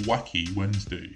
Wacky Wednesday.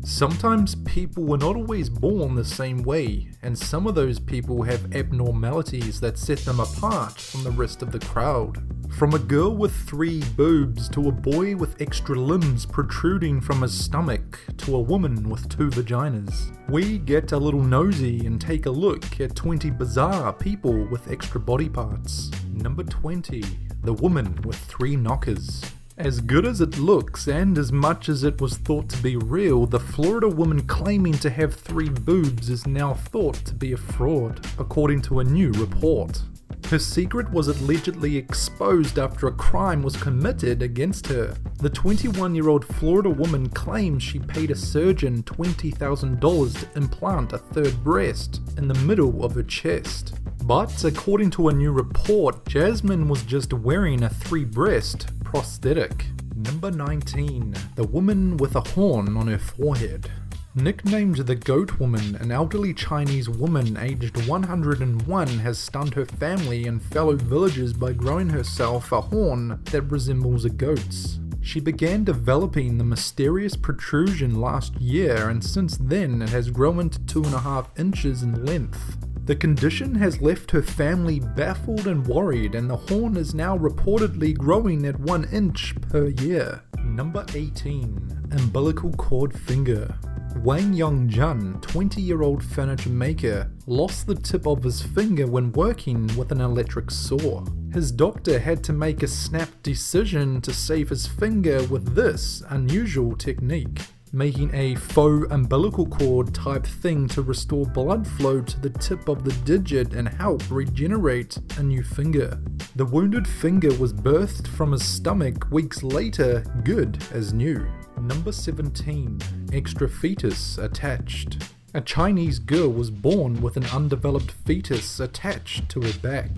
Sometimes people were not always born the same way, and some of those people have abnormalities that set them apart from the rest of the crowd. From a girl with 3 boobs to a boy with extra limbs protruding from his stomach to a woman with 2 vaginas. We get a little nosy and take a look at 20 bizarre people with extra body parts. Number 20. The woman with 3 knockers. As good as it looks, and as much as it was thought to be real, the Florida woman claiming to have 3 boobs is now thought to be a fraud, according to a new report. Her secret was allegedly exposed after a crime was committed against her. The 21-year-old Florida woman claims she paid a surgeon $20,000 to implant a 3rd breast in the middle of her chest. But according to a new report, Jasmine was just wearing a 3-breast prosthetic. Number 19. The woman with a horn on her forehead. Nicknamed the Goat Woman, an elderly Chinese woman aged 101 has stunned her family and fellow villagers by growing herself a horn that resembles a goat's. She began developing the mysterious protrusion last year, and since then it has grown to 2.5 inches in length. The condition has left her family baffled and worried, and the horn is now reportedly growing at 1 inch per year. Number 18. Umbilical cord finger. Wang Yongjun, 20-year-old furniture maker, lost the tip of his finger when working with an electric saw. His doctor had to make a snap decision to save his finger with this unusual technique, making a faux umbilical cord type thing to restore blood flow to the tip of the digit and help regenerate a new finger. The wounded finger was birthed from his stomach weeks later, good as new. Number 17. Extra fetus attached. A Chinese girl was born with an undeveloped fetus attached to her back.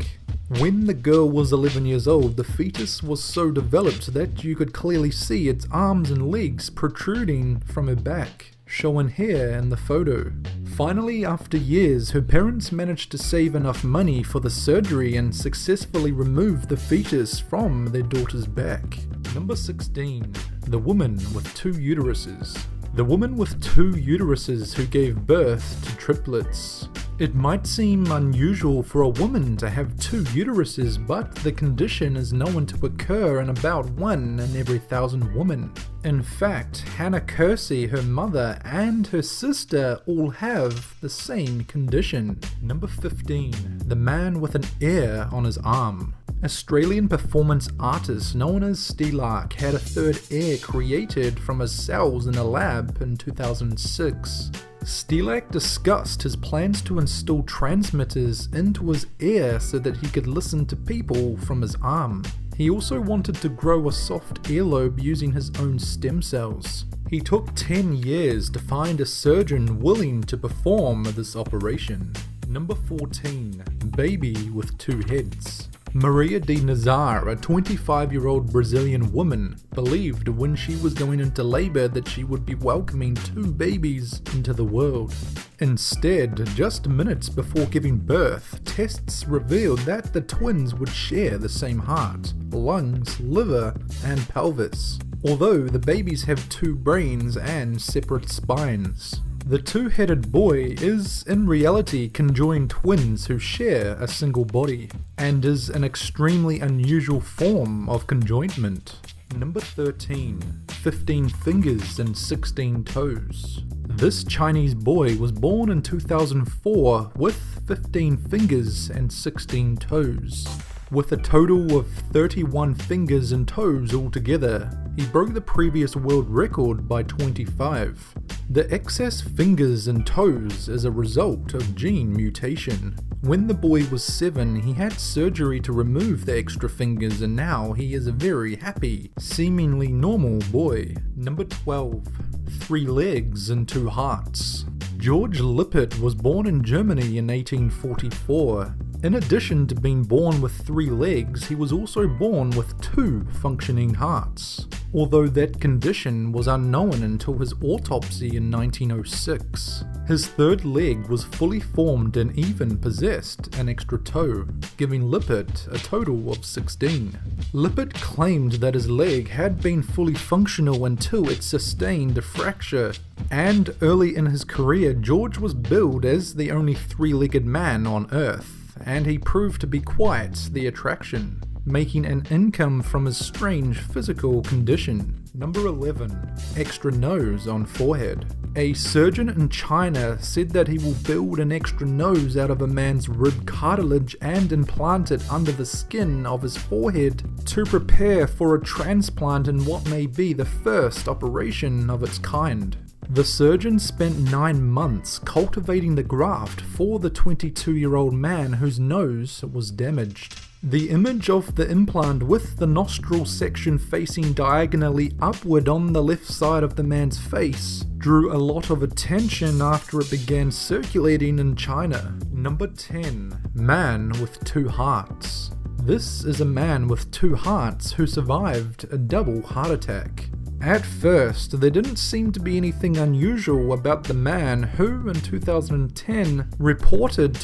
When the girl was 11 years old, the fetus was so developed that you could clearly see its arms and legs protruding from her back, shown here in the photo. Finally, after years, her parents managed to save enough money for the surgery and successfully remove the fetus from their daughter's back. Number 16. The woman with 2 uteruses. The woman with 2 uteruses who gave birth to triplets. It might seem unusual for a woman to have 2 uteruses, but the condition is known to occur in about 1 in every 1,000 women. In fact, Hannah Kersey, her mother, and her sister all have the same condition. Number 15. The man with an ear on his arm. Australian performance artist known as Stelarc had a 3rd ear created from his cells in a lab in 2006. Stelarc discussed his plans to install transmitters into his ear so that he could listen to people from his arm. He also wanted to grow a soft earlobe using his own stem cells. He took 10 years to find a surgeon willing to perform this operation. Number 14. Baby with 2 heads. Maria de Nazar, a 25-year-old Brazilian woman, believed when she was going into labor that she would be welcoming 2 babies into the world. Instead, just minutes before giving birth, tests revealed that the twins would share the same heart, lungs, liver, and pelvis, although the babies have 2 brains and separate spines. The 2-headed boy is, in reality, conjoined twins who share a single body, and is an extremely unusual form of conjointment. Number 13. 15 fingers and 16 toes. This Chinese boy was born in 2004 with 15 fingers and 16 toes. With a total of 31 fingers and toes altogether, he broke the previous world record by 25. The excess fingers and toes is a result of gene mutation. When the boy was 7, he had surgery to remove the extra fingers, and now he is a very happy, seemingly normal boy. Number 12. 3 legs and 2 hearts. George Lippert was born in Germany in 1844. In addition to being born with 3 legs, he was also born with 2 functioning hearts. although that condition was unknown until his autopsy in 1906. His third leg was fully formed and even possessed an extra toe, giving Lippert a total of 16. Lippert claimed that his leg had been fully functional until it sustained a fracture, and early in his career George was billed as the only three-legged man on Earth, and he proved to be quite the attraction, making an income from his strange physical condition. Number 11. Extra nose on forehead. A surgeon in China said that he will build an extra nose out of a man's rib cartilage and implant it under the skin of his forehead to prepare for a transplant in what may be the first operation of its kind. The surgeon spent 9 months cultivating the graft for the 22-year-old man whose nose was damaged. The image of the implant with the nostril section facing diagonally upward on the left side of the man's face drew a lot of attention after it began circulating in China. Number 10. Man with 2 hearts. This is a man with 2 hearts who survived a double heart attack. At first, there didn't seem to be anything unusual about the man who, in 2010, reported to